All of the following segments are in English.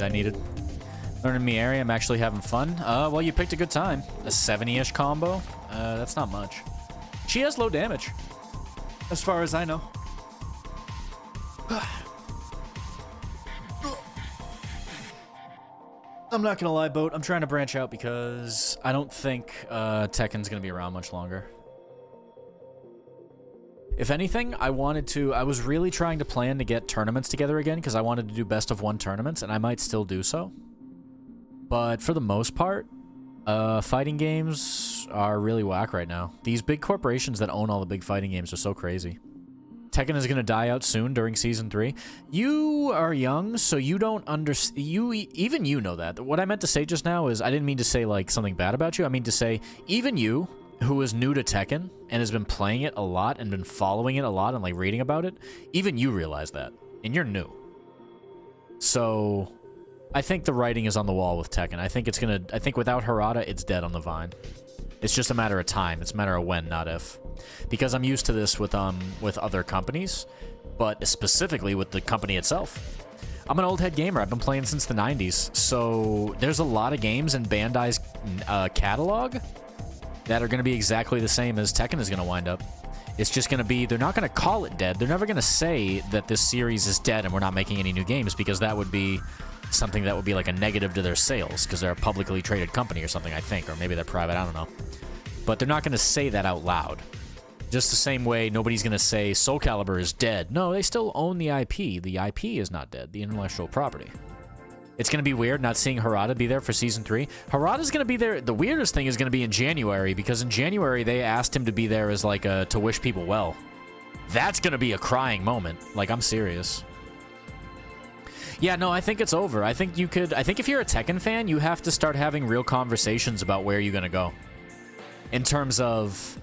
I needed. Learning me area, I'm actually having fun. Well, you picked a good time. A 70-ish combo? That's not much. She has low damage, as far as I know. I'm not gonna lie, Boat. I'm trying to branch out because I don't think Tekken's gonna be around much longer. If anything, I was really trying to plan to get tournaments together again because I wanted to do best of 1 tournaments, and I might still do so. But for the most part, fighting games are really whack right now. These big corporations that own all the big fighting games are so crazy. Tekken is going to die out soon during Season 3. You are young, so you don't understand. Even you know that. What I meant to say just now is I didn't mean to say like something bad about you. I mean to say even you, who is new to Tekken and has been playing it a lot and been following it a lot and like reading about it, even you realize that. And you're new. So I think the writing is on the wall with Tekken. I think without Harada, it's dead on the vine. It's just a matter of time. It's a matter of when, not if. Because I'm used to this with other companies, but specifically with the company itself. I'm an old head gamer. I've been playing since the 90s. So there's a lot of games in Bandai's catalog that are going to be exactly the same as Tekken is going to wind up. It's just going to be, they're not going to call it dead. They're never going to say that this series is dead and we're not making any new games, because that would be something that would be like a negative to their sales, because they're a publicly traded company or something, I think, or maybe they're private, I don't know. But they're not going to say that out loud. Just the same way nobody's going to say Soul Calibur is dead. No, they still own the IP. The IP is not dead, the intellectual property. It's going to be weird not seeing Harada be there for Season 3. Harada's going to be there. The weirdest thing is going to be in January, because in January they asked him to be there as like to wish people well. That's going to be a crying moment. Like, I'm serious. Yeah, no, I think it's over. I think if you're a Tekken fan, you have to start having real conversations about where you're going to go. In terms of,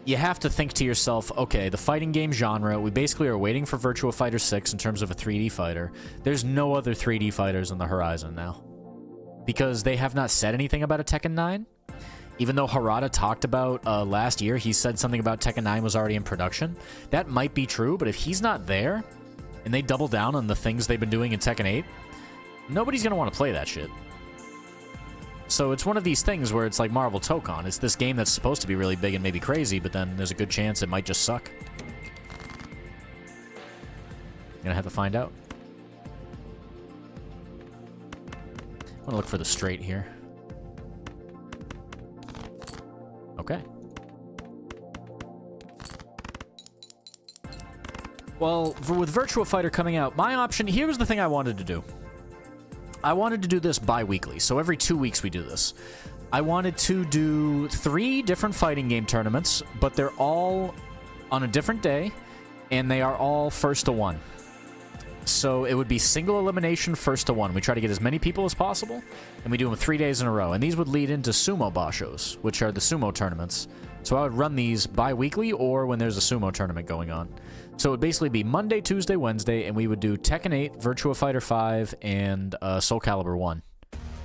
you have to think to yourself, okay, the fighting game genre, we basically are waiting for Virtua Fighter 6 in terms of a 3D fighter. There's no other 3D fighters on the horizon now. Because they have not said anything about a Tekken 9. Even though Harada talked about last year, he said something about Tekken 9 was already in production. That might be true, but if he's not there, and they double down on the things they've been doing in Tekken 8, nobody's going to want to play that shit. So it's one of these things where it's like Marvel Tokon. It's this game that's supposed to be really big and maybe crazy, but then there's a good chance it might just suck. I'm gonna have to find out. I'm gonna look for the straight here. Okay. Well, with Virtua Fighter coming out, my option, here was the thing I wanted to do. I wanted to do this bi-weekly, so every 2 weeks we do this. I wanted to do 3 different fighting game tournaments, but they're all on a different day, and they are all first to 1. So it would be single elimination first to 1. We try to get as many people as possible, and we do them 3 days in a row. And these would lead into sumo bashos, which are the sumo tournaments. So I would run these bi-weekly or when there's a sumo tournament going on. So it would basically be Monday, Tuesday, Wednesday, and we would do Tekken 8, Virtua Fighter 5, and Soul Calibur 1.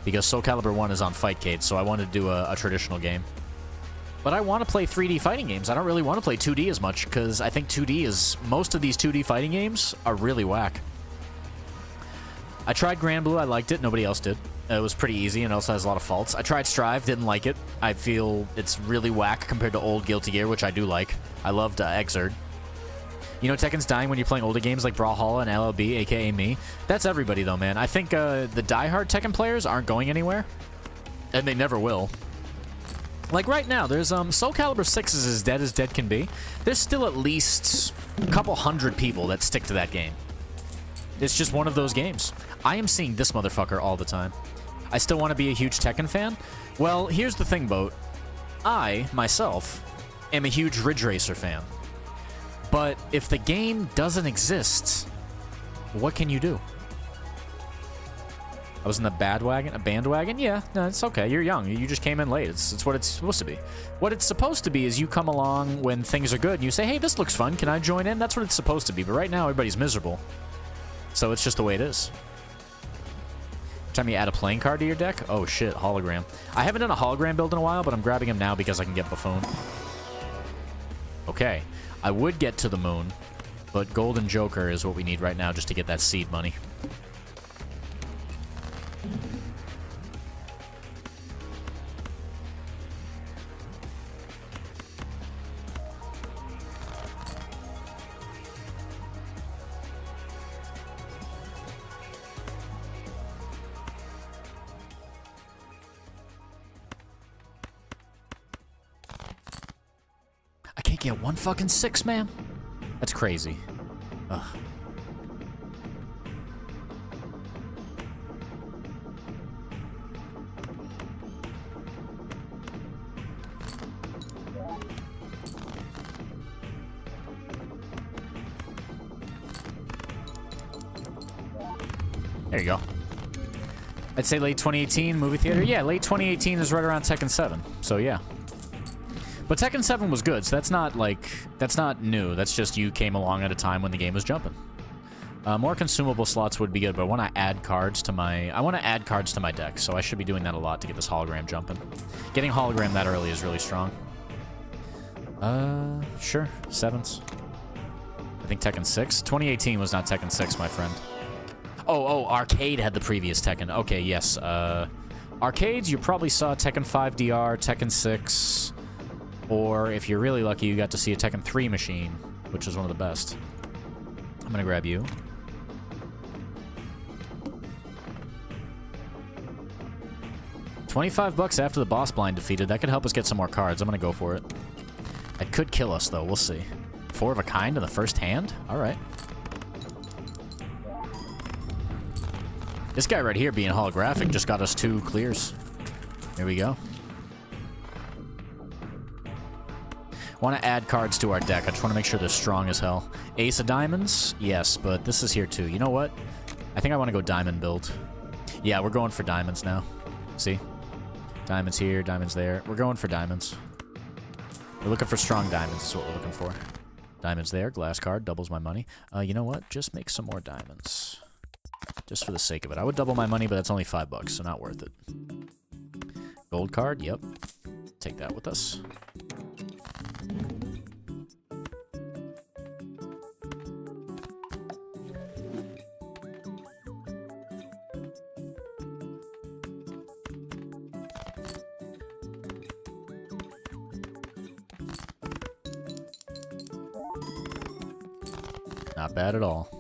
Because Soul Calibur 1 is on Fightcade, so I wanted to do a traditional game. But I want to play 3D fighting games. I don't really want to play 2D as much, because I think 2D is... Most of these 2D fighting games are really whack. I tried Grand Blue, I liked it, nobody else did. It was pretty easy and also has a lot of faults. I tried Strive, didn't like it. I feel it's really whack compared to old Guilty Gear, which I do like. I loved Exerd. You know, Tekken's dying when you're playing older games like Brawlhalla and LLB, aka me. That's everybody, though, man. I think the diehard Tekken players aren't going anywhere, and they never will. Like right now, there's Soul Calibur 6 is as dead can be. There's still at least a couple hundred people that stick to that game. It's just one of those games. I am seeing this motherfucker all the time. I still want to be a huge Tekken fan. Well, here's the thing, Boat. I, myself, am a huge Ridge Racer fan. But if the game doesn't exist, what can you do? I was in the bandwagon? Yeah, no, it's okay. You're young. You just came in late. It's what it's supposed to be. What it's supposed to be is you come along when things are good and you say, hey, this looks fun. Can I join in? That's what it's supposed to be. But right now, everybody's miserable. So it's just the way it is. Every time you add a playing card to your deck? Oh shit, hologram. I haven't done a hologram build in a while, but I'm grabbing him now because I can get Buffoon. Okay. I would get to the moon, but Golden Joker is what we need right now just to get that seed money. get one fucking 6, man? That's crazy. Ugh. There you go. I'd say late 2018 movie theater. Yeah, late 2018 is right around Tekken 7. So yeah. But Tekken 7 was good, so that's not like, that's not new. That's just you came along at a time when the game was jumping. More consumable slots would be good, but I want to add cards to my, deck, so I should be doing that a lot to get this hologram jumping. Getting hologram that early is really strong. Sure. 7s. I think Tekken 6. 2018 was not Tekken 6, my friend. Oh, Arcade had the previous Tekken. Okay, yes. Arcades, you probably saw Tekken 5 DR, Tekken 6, or if you're really lucky, you got to see a Tekken 3 machine, which is one of the best. I'm gonna grab you. $25 after the boss blind defeated. That could help us get some more cards. I'm gonna go for it. It could kill us, though. We'll see. 4 of a kind in the first hand? Alright. This guy right here being holographic just got us 2 clears. Here we go. Want to add cards to our deck. I just want to make sure they're strong as hell. Ace of diamonds? Yes, but this is here too. You know what? I think I want to go diamond build. Yeah, we're going for diamonds now. See? Diamonds here, diamonds there. We're going for diamonds. We're looking for strong diamonds is what we're looking for. Diamonds there. Glass card. Doubles my money. You know what? Just make some more diamonds. Just for the sake of it. I would double my money, but that's only $5, so not worth it. Gold card, yep. Take that with us. Not bad at all.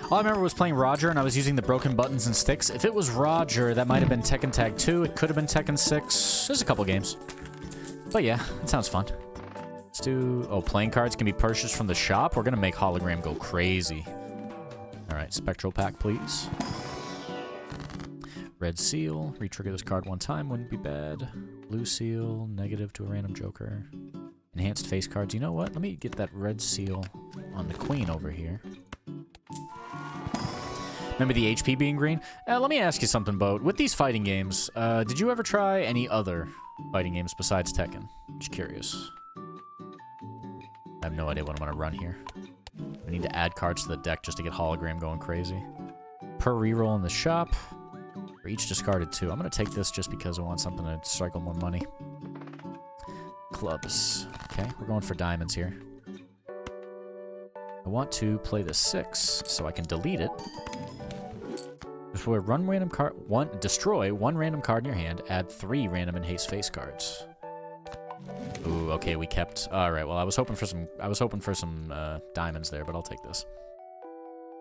All I remember was playing Roger, and I was using the broken buttons and sticks. If it was Roger, that might have been Tekken Tag 2. It could have been Tekken 6. There's a couple games. But yeah, it sounds fun. Let's do... Oh, playing cards can be purchased from the shop. We're going to make hologram go crazy. All right, Spectral Pack, please. Red Seal. Retrigger this card 1 time. Wouldn't be bad. Blue Seal. Negative to a random joker. Enhanced face cards. You know what? Let me get that Red Seal on the Queen over here. Remember the HP being green? Let me ask you something, Boat. With these fighting games, did you ever try any other fighting games besides Tekken? Just curious. I have no idea what I'm going to run here. I need to add cards to the deck just to get hologram going crazy. Per reroll in the shop. For each discarded 2. I'm going to take this just because I want something to cycle more money. Clubs. Okay, we're going for diamonds here. I want to play the 6 so I can delete it. Before run random card destroy 1 random card in your hand, add 3 random and haste face cards. Ooh, okay, we kept. All right, well, I was hoping for some diamonds there, but I'll take this.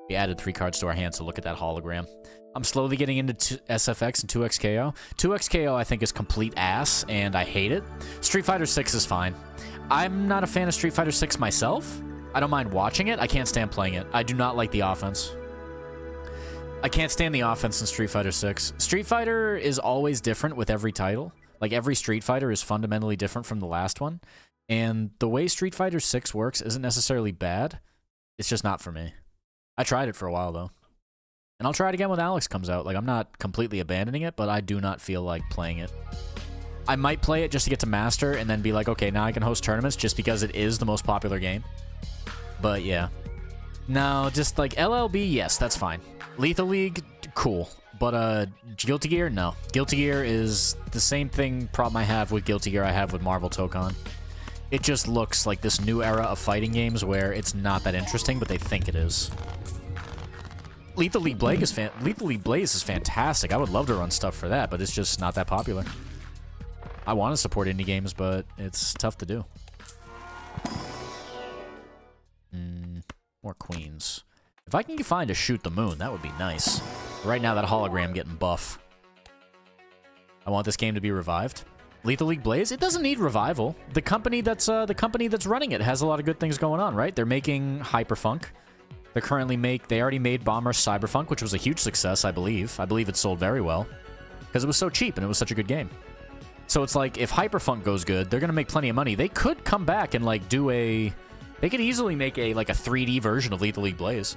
We added 3 cards to our hand, so look at that hologram. I'm slowly getting into SFX and 2XKO. 2XKO I think is complete ass, and I hate it. Street Fighter 6 is fine. I'm not a fan of Street Fighter 6 myself. I don't mind watching it. I can't stand playing it. I do not like the offense. I can't stand the offense in Street Fighter 6. Street Fighter is always different with every title. Like, every Street Fighter is fundamentally different from the last one. And the way Street Fighter 6 works isn't necessarily bad. It's just not for me. I tried it for a while, though. And I'll try it again when Alex comes out. Like, I'm not completely abandoning it, but I do not feel like playing it. I might play it just to get to Master and then be like, okay, now I can host tournaments just because it is the most popular game. But, yeah. No, just, like, LLB, yes, that's fine. Lethal League, cool. But, Guilty Gear, no. Guilty Gear is the same problem I have with Guilty Gear I have with Marvel Tokon. It just looks like this new era of fighting games where it's not that interesting, but they think it is. Lethal League Blaze is fantastic. I would love to run stuff for that, but it's just not that popular. I want to support indie games, but it's tough to do. More queens. If I can find a Shoot the Moon, that would be nice. Right now, that hologram getting buff. I want this game to be revived. Lethal League Blaze, it doesn't need revival. The company that's running it has a lot of good things going on, right? They're making Hyperfunk. They already made Bomber Cyberfunk, which was a huge success, I believe. I believe it sold very well because it was so cheap and it was such a good game. So it's like, if Hyperfunk goes good, they're going to make plenty of money. They could come back and, like, they could easily make a 3D version of Lethal League Blaze.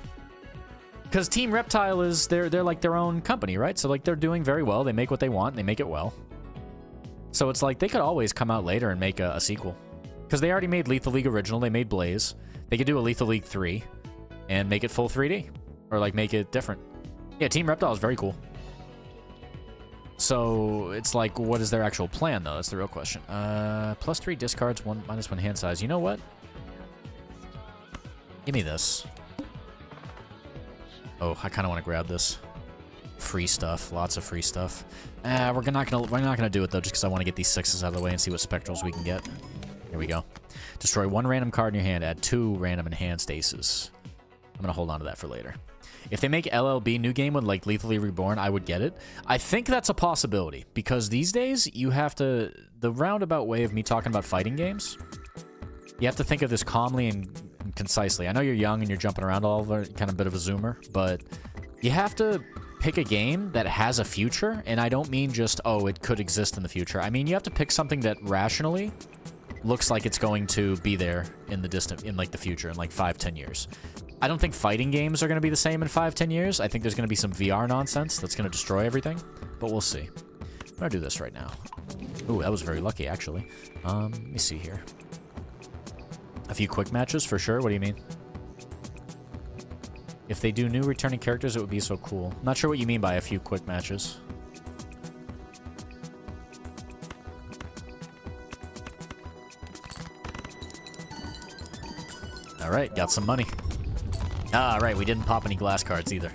Because Team Reptile is, they're like their own company, right? So, like, they're doing very well. They make what they want, and they make it well. So it's like, they could always come out later and make a sequel. Because they already made Lethal League Original, they made Blaze. They could do a Lethal League 3 and make it full 3D. Or, like, make it different. Yeah, Team Reptile is very cool. So, it's like, what is their actual plan, though? That's the real question. +3 discards, -1 hand size. You know what? Give me this. Oh, I kind of want to grab this. Free stuff. Lots of free stuff. We're not gonna do it, though, just because I want to get these 6s out of the way and see what spectrals we can get. Here we go. Destroy 1 random card in your hand. Add 2 random enhanced aces. I'm going to hold on to that for later. If they make LLB new game with, like, Lethally Reborn, I would get it. I think that's a possibility, because these days, you have to... The roundabout way of me talking about fighting games, you have to think of this calmly and concisely. I know you're young and you're jumping around all over, kind of a bit of a zoomer, but you have to pick a game that has a future, and I don't mean just, oh, it could exist in the future. I mean, you have to pick something that rationally looks like it's going to be there in the future, in like 5-10 years. I don't think fighting games are going to be the same in 5-10 years. I think there's going to be some VR nonsense that's going to destroy everything, but we'll see. I'm going to do this right now. Ooh, that was very lucky, actually. Let me see here. A few quick matches, for sure. What do you mean? If they do new returning characters, it would be so cool. Not sure what you mean by a few quick matches. Alright, got some money. Ah, right, we didn't pop any glass cards either.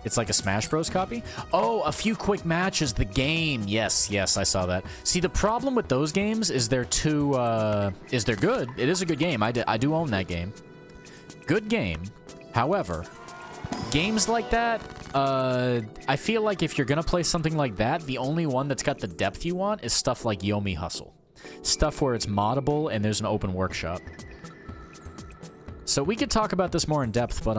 It's like a Smash Bros. Copy? Oh, a few quick matches, the game. Yes, yes, I saw that. See, the problem with those games is they're too, they're good. It is a good game. I do own that game. Good game. However, games like that, I feel like if you're gonna play something like that, the only one that's got the depth you want is stuff like Yomi Hustle. Stuff where it's moddable and there's an open workshop. So we could talk about this more in depth, but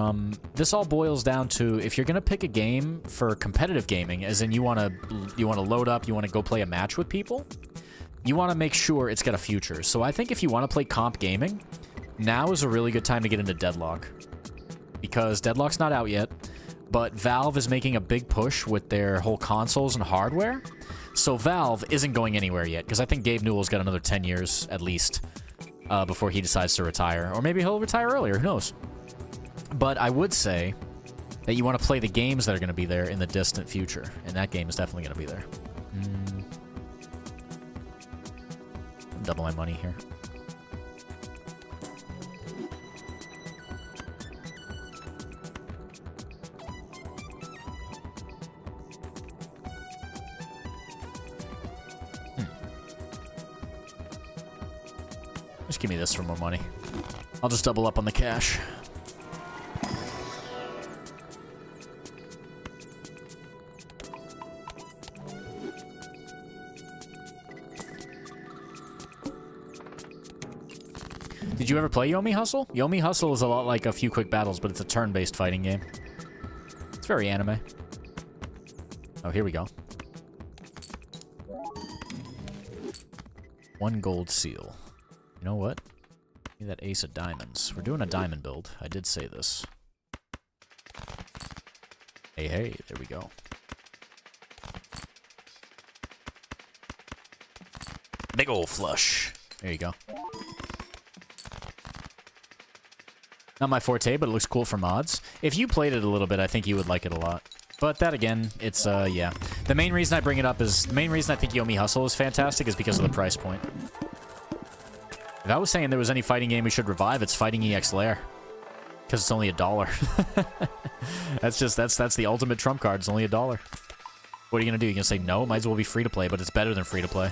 this all boils down to, if you're gonna pick a game for competitive gaming, as in you wanna load up, you wanna go play a match with people, you wanna make sure it's got a future. So I think if you wanna play comp gaming, now is a really good time to get into Deadlock, because Deadlock's not out yet, but Valve is making a big push with their whole consoles and hardware. So Valve isn't going anywhere yet, because I think Gabe Newell's got another 10 years at least. Before he decides to retire. Or maybe he'll retire earlier, who knows? But I would say that you want to play the games that are going to be there in the distant future. And that game is definitely going to be there. Double my money here. Just give me this for more money. I'll just double up on the cash. Did you ever play Yomi Hustle? Yomi Hustle is a lot like A Few Quick Battles, but it's a turn-based fighting game. It's very anime. Oh, here we go. 1 gold seal. You know what? Give me that ace of diamonds. We're doing a diamond build. I did say this. Hey, hey, there we go. Big ol' flush. There you go. Not my forte, but it looks cool for mods. If you played it a little bit, I think you would like it a lot. But that, again, it's, yeah. The main reason I bring it up is... The main reason I think Yomi Hustle is fantastic is because of the price point. If I was saying there was any fighting game we should revive, it's Fighting EX Lair. Because it's only $1. That's the ultimate trump card. It's only $1. What are you going to do? You're going to say no? It might as well be free-to-play, but it's better than free-to-play.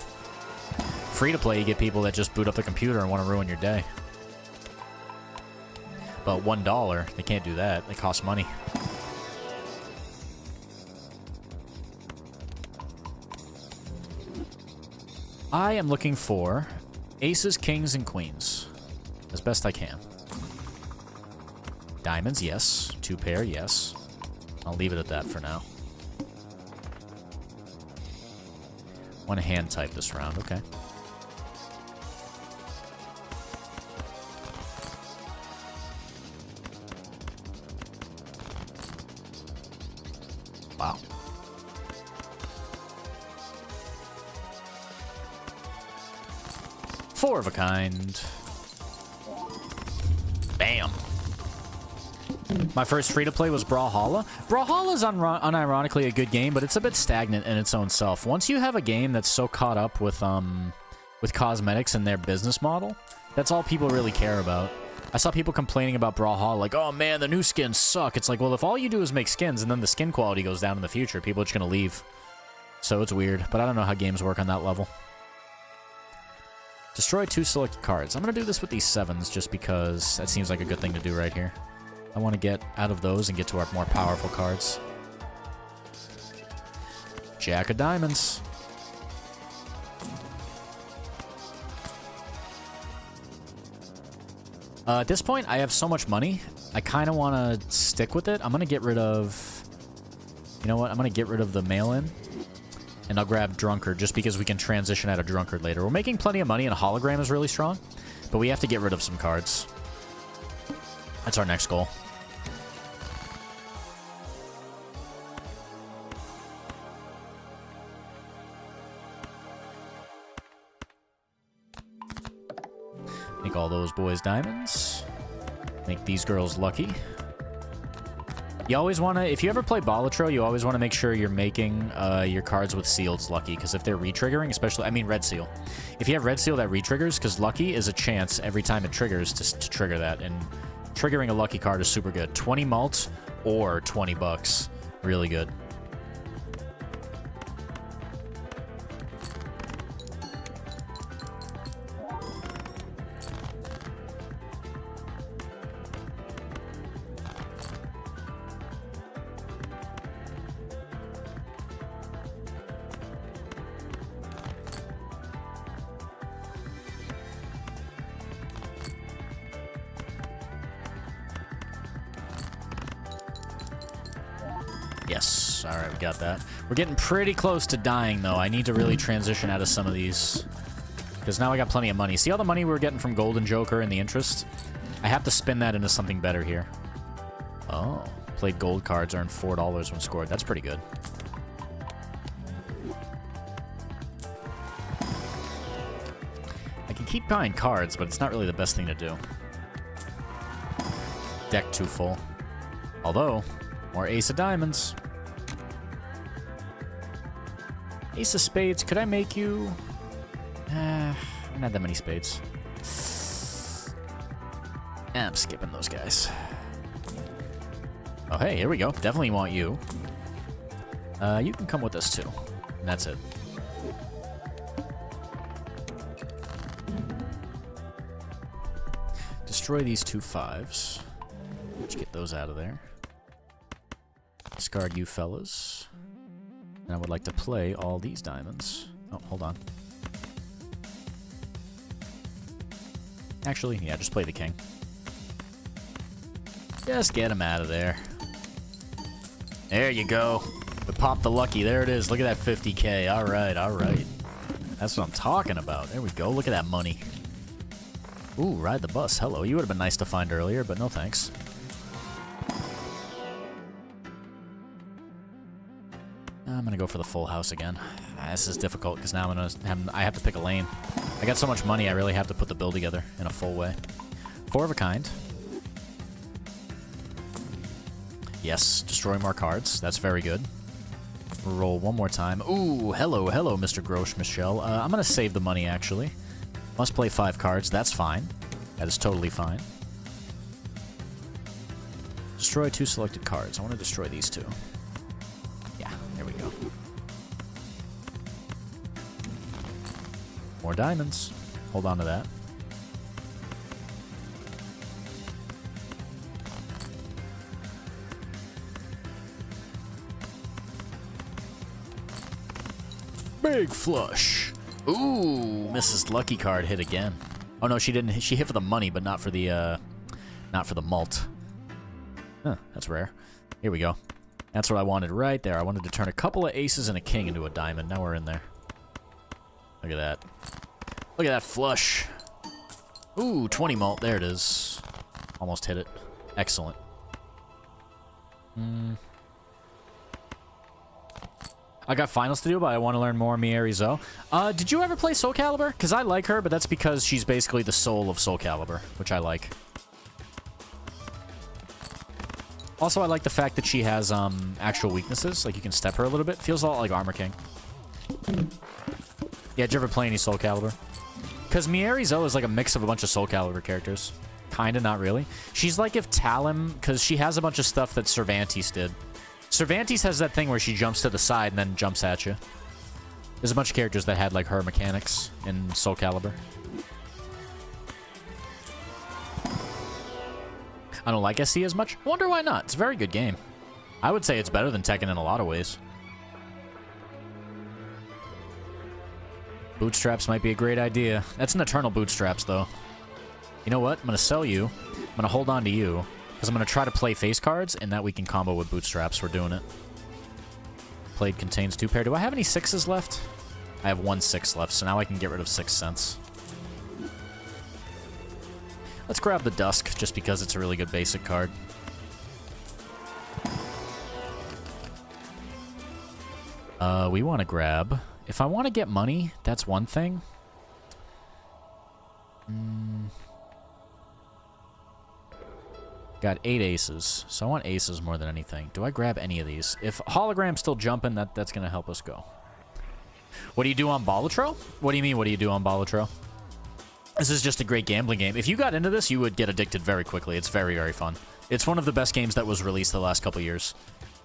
Free-to-play, you get people that just boot up the computer and want to ruin your day. But $1, they can't do that. They cost money. I am looking for aces, kings, and queens. As best I can. Diamonds, yes. 2 pair, yes. I'll leave it at that for now. One hand type this round, okay. Wow. Four of a kind. Bam. My first free-to-play was Brawlhalla. Brawlhalla's unironically a good game, but it's a bit stagnant in its own self. Once you have a game that's so caught up with cosmetics and their business model, that's all people really care about. I saw people complaining about Brawlhalla, like, oh man, the new skins suck. It's like, well, if all you do is make skins and then the skin quality goes down in the future, people are just going to leave. So it's weird, but I don't know how games work on that level. Destroy 2 selected cards. I'm going to do this with these 7s just because that seems like a good thing to do right here. I want to get out of those and get to our more powerful cards. Jack of diamonds. At this point, I have so much money, I kind of want to stick with it. I'm going to get rid of... You know what? I'm going to get rid of the mail-in. And I'll grab Drunkard, just because we can transition out of Drunkard later. We're making plenty of money, and Hologram is really strong. But we have to get rid of some cards. That's our next goal. Make all those boys diamonds. Make these girls lucky. You always want to, if you ever play Balatro, you always want to make sure you're making your cards with seals lucky, because if they're re-triggering, especially, I mean red seal. If you have red seal that re-triggers, because lucky is a chance every time it triggers to trigger that, and triggering a lucky card is super good. 20 mult or 20 bucks. Really good. Yes. All right, we got that. We're getting pretty close to dying, though. I need to really transition out of some of these, because now I got plenty of money. See all the money we were getting from Golden Joker and the interest? I have to spin that into something better here. Oh. Played gold cards, earned $4 when scored. That's pretty good. I can keep buying cards, but it's not really the best thing to do. Deck too full. Although, more Ace of Diamonds. Ace of Spades, could I make you... I don't have that many spades. I'm skipping those guys. Oh, hey, here we go. Definitely want you. You can come with us, too. And that's it. Destroy these 2 5s. Let's get those out of there. Discard you fellas. And I would like to play all these diamonds. Oh, hold on. Actually, yeah, just play the king. Just get him out of there. There you go. We popped the lucky. There it is. Look at that 50K. All right, all right. That's what I'm talking about. There we go. Look at that money. Ooh, ride the bus. Hello. You would have been nice to find earlier, but no thanks. I'm gonna go for the full house again. This is difficult because now I have to pick a lane. I got so much money, I really have to put the bill together in a full way. 4 of a kind. Yes, destroy more cards. That's very good. Roll one more time. Ooh, hello, hello, Mr. Grosh Michelle. I'm gonna save the money, actually. Must play 5 cards. That's fine. That is totally fine. Destroy 2 selected cards. I want to destroy these 2. There we go. More diamonds. Hold on to that. Big flush. Ooh, Mrs. Lucky Card hit again. Oh no, she didn't. She hit for the money, but not for the malt. Huh, that's rare. Here we go. That's what I wanted right there. I wanted to turn a couple of aces and a king into a diamond. Now we're in there. Look at that. Look at that flush. Ooh, 20 malt. There it is. Almost hit it. Excellent. I got finals to do, but I want to learn more Mieri Zo. Did you ever play Soul Calibur? Because I like her, but that's because she's basically the soul of Soul Calibur, which I like. Also, I like the fact that she has actual weaknesses. Like, you can step her a little bit. Feels a lot like Armor King. Yeah, did you ever play any Soul Calibur? Because Mieri Zo is like a mix of a bunch of Soul Calibur characters. Kinda, not really. She's like if Talim, because she has a bunch of stuff that Cervantes did. Cervantes has that thing where she jumps to the side and then jumps at you. There's a bunch of characters that had like her mechanics in Soul Calibur. I don't like SC as much. I wonder why not. It's a very good game. I would say it's better than Tekken in a lot of ways. Bootstraps might be a great idea. That's an Eternal Bootstraps, though. You know what? I'm going to sell you. I'm going to hold on to you. Because I'm going to try to play face cards, and that we can combo with Bootstraps. We're doing it. Played contains 2 pair. Do I have any 6s left? I have 1 6 left, so now I can get rid of 6 cents. Let's grab the Dusk, just because it's a really good basic card. We want to grab... If I want to get money, that's one thing. Got 8 aces, so I want aces more than anything. Do I grab any of these? If Hologram's still jumping, that's going to help us go. What do you do on Balatro? What do you mean, what do you do on Balatro? This is just a great gambling game. If you got into this, you would get addicted very quickly. It's very, very fun. It's one of the best games that was released the last couple years.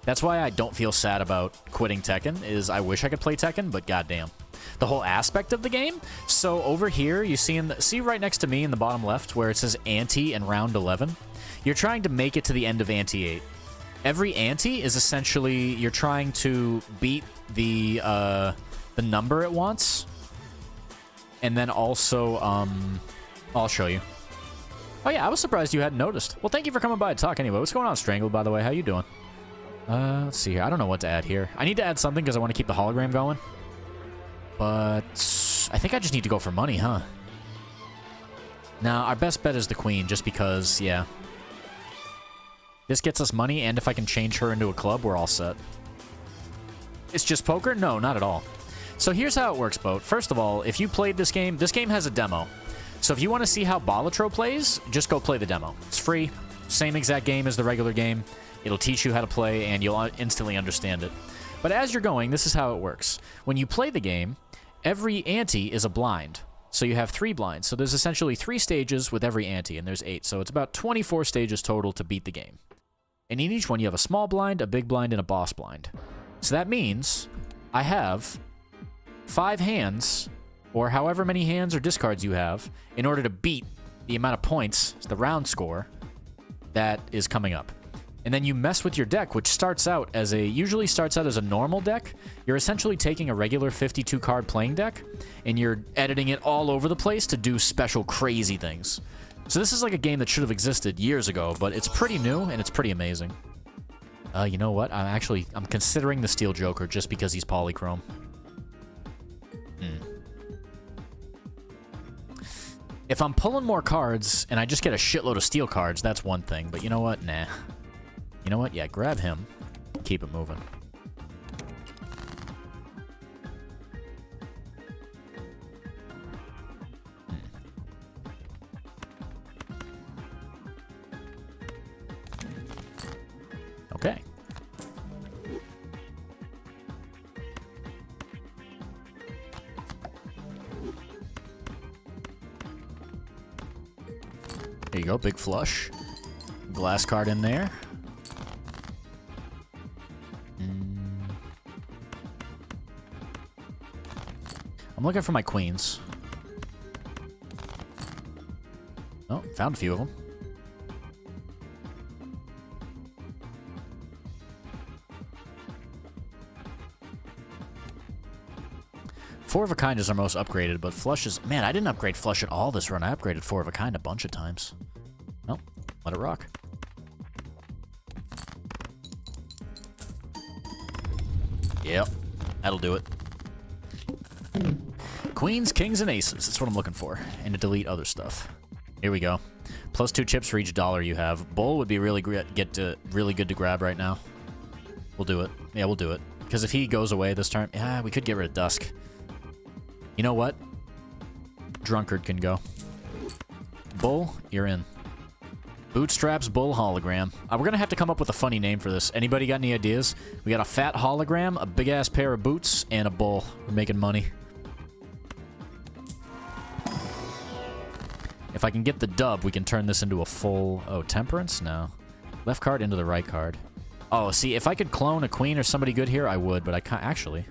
That's why I don't feel sad about quitting Tekken, is I wish I could play Tekken, but goddamn. The whole aspect of the game. So over here, you see see right next to me in the bottom left where it says ante and round 11. You're trying to make it to the end of ante 8. Every ante is essentially you're trying to beat the number it wants. And then also, I'll show you. Oh yeah, I was surprised you hadn't noticed. Well, thank you for coming by to talk anyway. What's going on, Strangled, by the way? How you doing? Let's see here. I don't know what to add here. I need to add something because I want to keep the hologram going. But I think I just need to go for money, huh? Now, our best bet is the queen, just because, yeah. This gets us money, and if I can change her into a club, we're all set. It's just poker? No, not at all. So here's how it works, Boat. First of all, if you played this game has a demo. So if you want to see how Balatro plays, just go play the demo. It's free. Same exact game as the regular game. It'll teach you how to play, and you'll instantly understand it. But as you're going, this is how it works. When you play the game, every ante is a blind. So you have 3 blinds. So there's essentially 3 stages with every ante, and there's 8. So it's about 24 stages total to beat the game. And in each one, you have a small blind, a big blind, and a boss blind. So that means I have 5 hands, or however many hands or discards you have, in order to beat the amount of points, the round score, that is coming up. And then you mess with your deck, which usually starts out as a normal deck. You're essentially taking a regular 52 card playing deck, and you're editing it all over the place to do special crazy things. So this is like a game that should have existed years ago, but it's pretty new, and it's pretty amazing. You know what? I'm considering the Steel Joker just because he's polychrome. If I'm pulling more cards, and I just get a shitload of steel cards, that's one thing. But you know what? Nah. You know what? Yeah, grab him. Keep it moving. Okay. There you go, big flush. Glass card in there. I'm looking for my queens. Oh, found a few of them. Four of a Kind is our most upgraded, but Flush is... Man, I didn't upgrade Flush at all this run. I upgraded Four of a Kind a bunch of times. Well, let it rock. Yep, that'll do it. Queens, kings, and aces. That's what I'm looking for. And to delete other stuff. Here we go. Plus 2 chips for each dollar you have. Bull would be really really good to grab right now. We'll do it. Yeah, we'll do it. Because if he goes away this turn, yeah, we could get rid of Dusk. You know what? Drunkard can go. Bull, you're in. Bootstraps, Bull, Hologram. We're going to have to come up with a funny name for this. Anybody got any ideas? We got a fat hologram, a big-ass pair of boots, and a bull. We're making money. If I can get the dub, we can turn this into a full... Oh, Temperance? No. Left card into the right card. Oh, see, if I could clone a queen or somebody good here, I would, but I can't... Actually.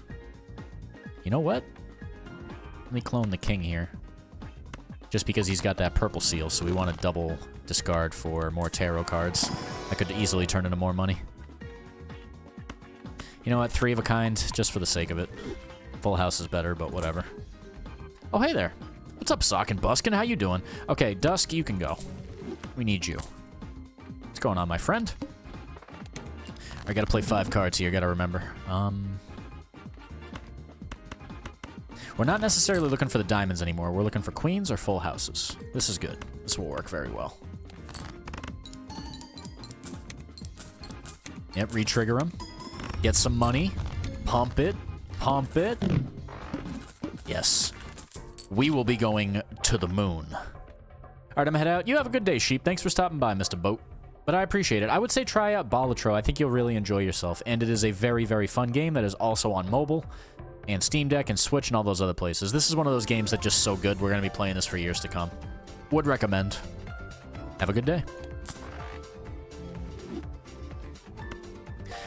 You know what? Let me clone the king here. Just because he's got that purple seal, so we want to double discard for more tarot cards. I could easily turn into more money. You know what? 3 of a kind, just for the sake of it. Full house is better, but whatever. Oh, hey there. What's up, Sock and Buskin? How you doing? Okay, Dusk, you can go. We need you. What's going on, my friend? I gotta play 5 cards here, gotta remember. We're not necessarily looking for the diamonds anymore. We're looking for queens or full houses. This is good. This will work very well. Yep, re-trigger them. Get some money. Pump it. Pump it. Yes. We will be going to the moon. All right, I'm gonna head out. You have a good day, Sheep. Thanks for stopping by, Mr. Boat. But I appreciate it. I would say try out Balatro. I think you'll really enjoy yourself. And it is a very, very fun game that is also on mobile and Steam Deck and Switch and all those other places. This is one of those games that's just so good. We're going to be playing this for years to come. Would recommend. Have a good day.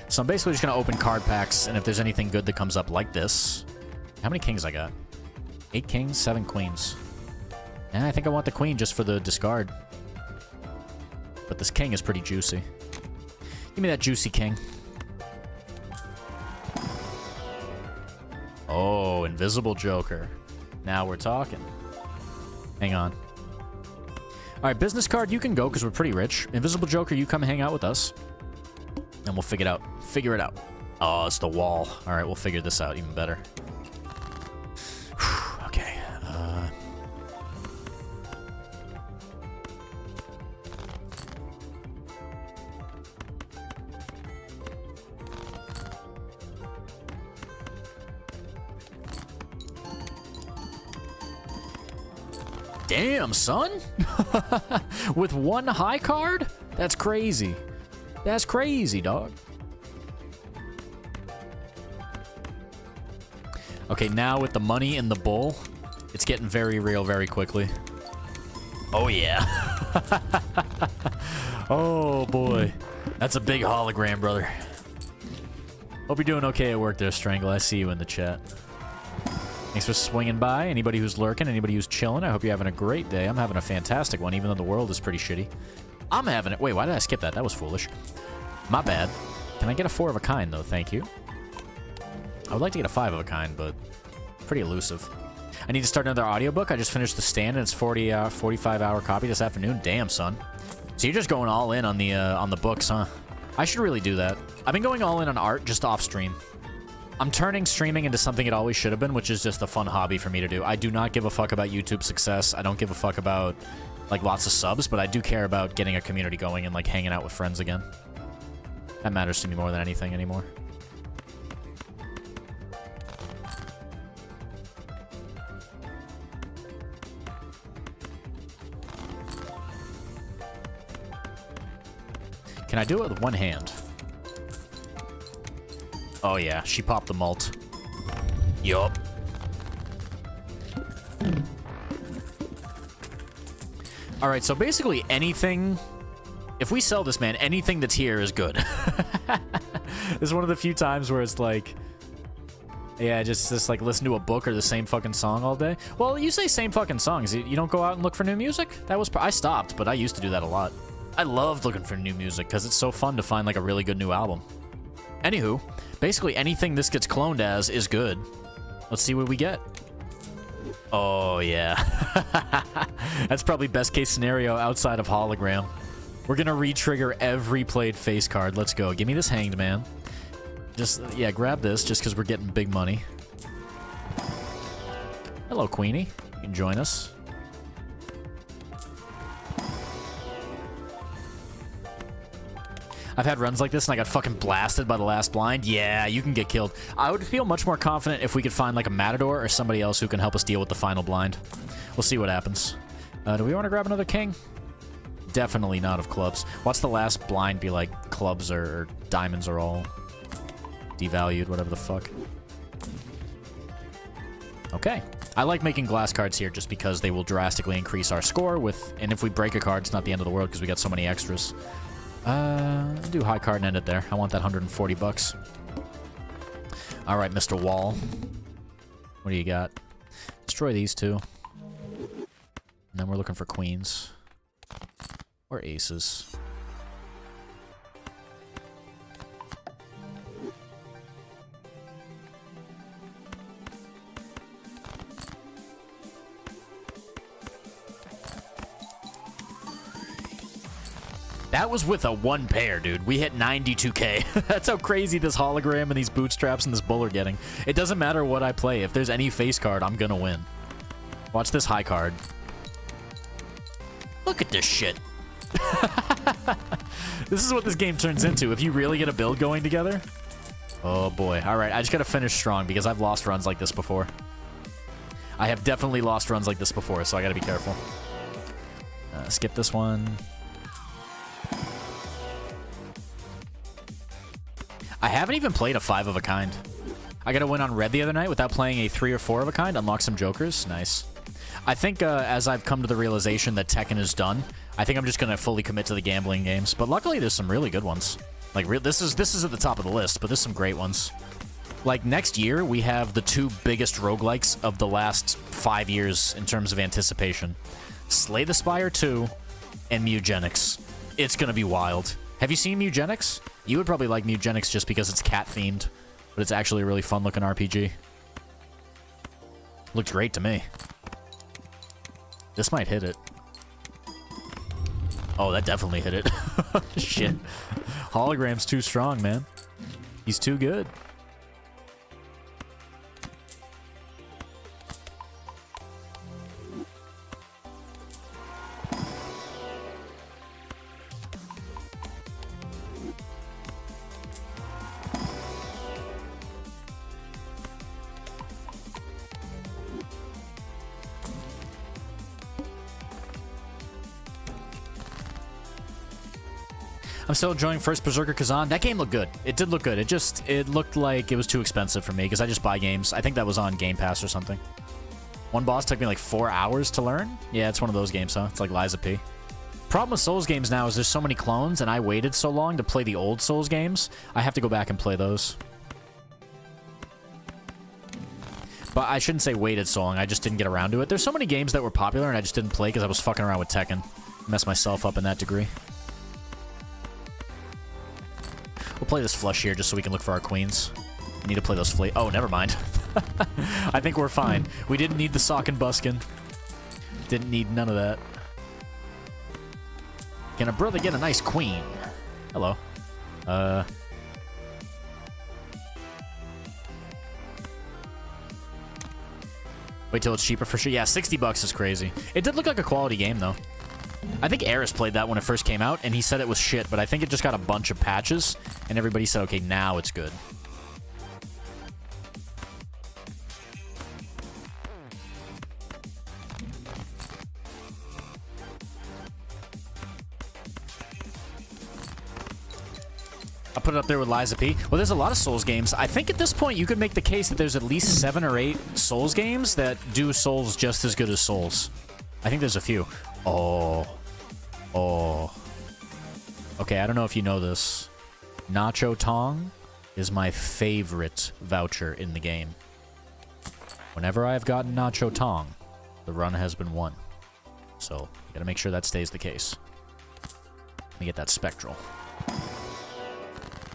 So I'm basically just going to open card packs, and if there's anything good that comes up like this... How many kings I got? 8 kings, 7 queens. And I think I want the queen just for the discard. But this king is pretty juicy. Give me that juicy king. Oh, Invisible Joker. Now we're talking. Hang on. Alright, business card, you can go because we're pretty rich. Invisible Joker, you come hang out with us. And we'll figure it out. Oh, it's the wall. Alright, we'll figure this out even better. Okay. Damn, son! With 1 high card? That's crazy. That's crazy, dog. Okay, now with the money and the bull, it's getting very real very quickly. Oh, yeah. Oh, boy. That's a big hologram, brother. Hope you're doing okay at work there, Strangle. I see you in the chat. Thanks for swinging by. Anybody who's lurking, anybody who's chilling, I hope you're having a great day. I'm having a fantastic one, even though the world is pretty shitty. I'm having it. Wait, why did I skip that? That was foolish. My bad. Can I get a 4 of a kind, though? Thank you. I would like to get a 5 of a kind, but pretty elusive. I need to start another audiobook. I just finished The Stand, and it's 45-hour copy this afternoon. Damn, son. So you're just going all in on the books, huh? I should really do that. I've been going all in on art just off stream. I'm turning streaming into something it always should have been, which is just a fun hobby for me to do. I do not give a fuck about YouTube success. I don't give a fuck about, like, lots of subs, but I do care about getting a community going and, like, hanging out with friends again. That matters to me more than anything anymore. Can I do it with one hand? Oh yeah, she popped the malt. Yup. Alright, so basically anything... If we sell this, man, anything that's here is good. It's one of the few times where it's like... Yeah, just like listen to a book or the same fucking song all day. Well, you say same fucking songs. You don't go out and look for new music? That was... I stopped, but I used to do that a lot. I loved looking for new music because it's so fun to find like a really good new album. Anywho, basically anything this gets cloned as is good. Let's see what we get. Oh, yeah. That's probably best case scenario outside of hologram. We're gonna re-trigger every played face card. Let's go. Give me this hanged man. Just, yeah, grab this just because we're getting big money. Hello, Queenie. You can join us. I've had runs like this and I got fucking blasted by the last blind. Yeah, you can get killed. I would feel much more confident if we could find like a matador or somebody else who can help us deal with the final blind. We'll see what happens. Do we want to grab another king? Definitely not of clubs. What's the last blind be like? Clubs or diamonds are all devalued, whatever the fuck. Okay. I like making glass cards here just because they will drastically increase our score with, and if we break a card, it's not the end of the world because we got so many extras. Do high card and end it there. I want that 140 bucks. All right, Mr. Wall. What do you got? Destroy these two. And then we're looking for queens. Or aces. That was with a one pair, dude. We hit 92k. That's how crazy this hologram and these bootstraps and this bull are getting. It doesn't matter what I play. If there's any face card, I'm gonna win. Watch this high card. Look at this shit. This is what this game turns into. If you really get a build going together. Oh, boy. All right, I just gotta finish strong because I've lost runs like this before. I have definitely lost runs like this before, so I gotta be careful. Skip this one. I haven't even played a 5 of a kind. I got a win on red the other night without playing a 3 or 4 of a kind. Unlock some jokers. Nice. I think as I've come to the realization that Tekken is done, I think I'm just going to fully commit to the gambling games. But luckily, there's some really good ones. Like, this is at the top of the list, but there's some great ones. Like, next year, we have the 2 biggest roguelikes of the last 5 years in terms of anticipation. Slay the Spire 2 and Mugenics. It's going to be wild. Have you seen Mugenics? You would probably like Mugenics just because it's cat-themed, but it's actually a really fun-looking RPG. Looked great to me. This might hit it. Oh, that definitely hit it. Shit. Hologram's too strong, man. He's too good. I'm still enjoying First Berserker Kazan. That game looked good. It did look good. It looked like it was too expensive for me because I just buy games. I think that was on Game Pass or something. One boss took me like 4 hours to learn. Yeah, it's one of those games, huh? It's like Liza P. Problem with Souls games now is there's so many clones, and I waited so long to play the old Souls games. I have to go back and play those. But I shouldn't say waited so long. I just didn't get around to it. There's so many games that were popular, and I just didn't play because I was fucking around with Tekken. Messed myself up in that degree. We'll play this flush here just so we can look for our queens. We need to play those Oh, never mind. I think we're fine. We didn't need the sock and buskin. Didn't need none of that. Can a brother get a nice queen? Hello. Wait till it's cheaper for sure. Yeah, 60 bucks is crazy. It did look like a quality game, though. I think Eris played that when it first came out, and he said it was shit, but I think it just got a bunch of patches, and everybody said, okay, now it's good. I'll put it up there with Liza P. Well, there's a lot of Souls games. I think at this point, you could make the case that there's at least 7 or 8 Souls games that do Souls just as good as Souls. I think there's a few. Oh. Okay, I don't know if you know this. Nacho Tong is my favorite voucher in the game. Whenever I've gotten Nacho Tong, the run has been won. So, you gotta make sure that stays the case. Let me get that Spectral.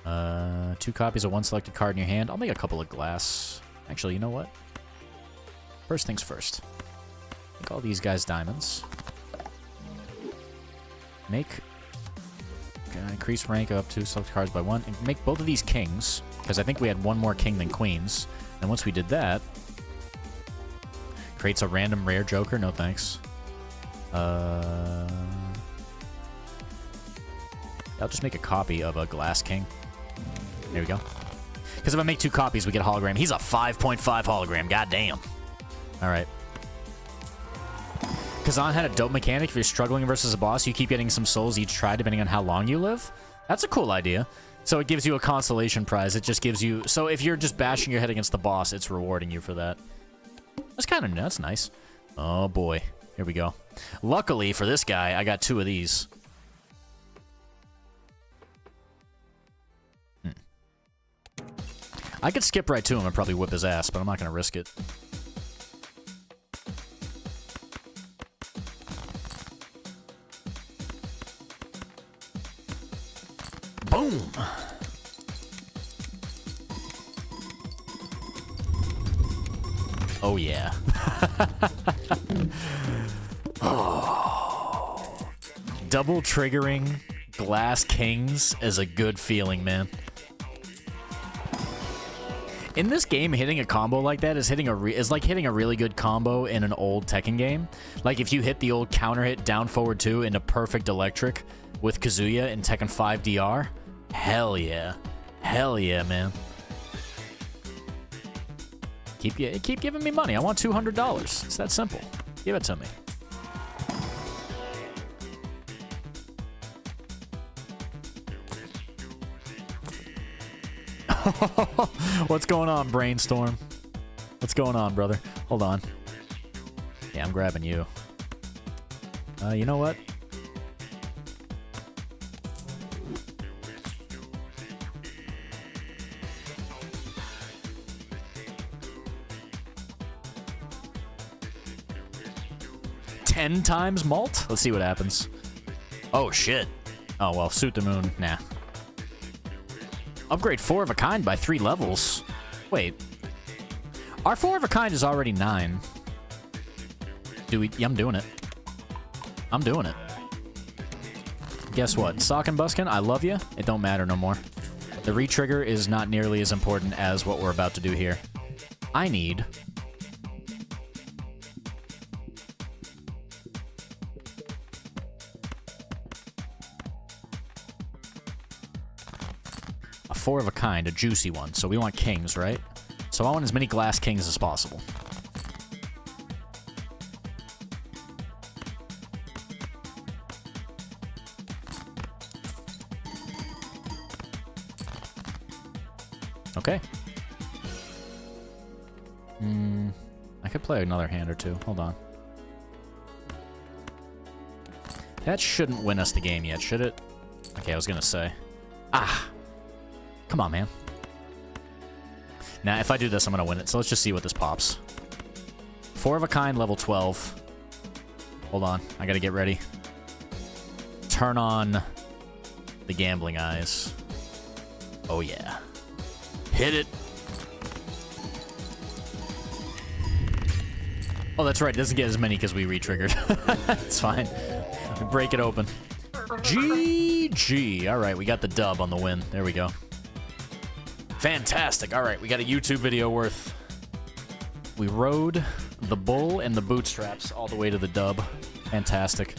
2 copies of 1 selected card in your hand. I'll make a couple of glass. Actually, you know what? First things first. Make all these guys diamonds. Make... increase rank up to select cards by 1. And make both of these kings, because I think we had one more king than queens. And once we did that... creates a random rare joker. No thanks. I'll just make a copy of a glass king. There we go. Because if I make 2 copies, we get a hologram. He's a 5.5 hologram. God damn. All right. Kazan had a dope mechanic. If you're struggling versus a boss, you keep getting some souls each try, depending on how long you live. That's a cool idea. So it gives you a consolation prize. It just gives you... So if you're just bashing your head against the boss, it's rewarding you for that. That's nice. Oh, boy. Here we go. Luckily for this guy, I got 2 of these. I could skip right to him and probably whip his ass, but I'm not going to risk it. Boom! Oh, yeah. Oh. Double triggering glass kings is a good feeling, man. In this game, hitting a combo like that is like hitting a really good combo in an old Tekken game. Like if you hit the old counter hit down forward 2 into perfect electric with Kazuya in Tekken 5 DR. Hell yeah. Hell yeah, man. Keep giving me money. I want $200. It's that simple. Give it to me. What's going on, Brainstorm? What's going on, brother? Hold on. Yeah, I'm grabbing you. You know what? Ten times malt? Let's see what happens. Oh, shit. Oh, well, Suit the Moon. Nah. Upgrade 4 of a kind by 3 levels. Wait. Our 4 of a kind is already 9. Yeah, I'm doing it. I'm doing it. Guess what? Sock and Buskin, I love you. It don't matter no more. The re-trigger is not nearly as important as what we're about to do here. I need... a 4 of a kind, a juicy one. So we want kings, right? So I want as many glass kings as possible. Okay. I could play another hand or two. Hold on. That shouldn't win us the game yet, should it? Okay, I was gonna say. Ah! Come on, man. Nah, if I do this, I'm gonna win it. So let's just see what this pops. 4 of a kind, level 12. Hold on. I gotta get ready. Turn on the gambling eyes. Oh, yeah. Hit it. Oh, that's right. It doesn't get as many because we re-triggered. It's fine. Break it open. GG. All right, we got the dub on the win. There we go. Fantastic. All right, we got a YouTube video worth. We rode the bull and the bootstraps all the way to the dub. Fantastic.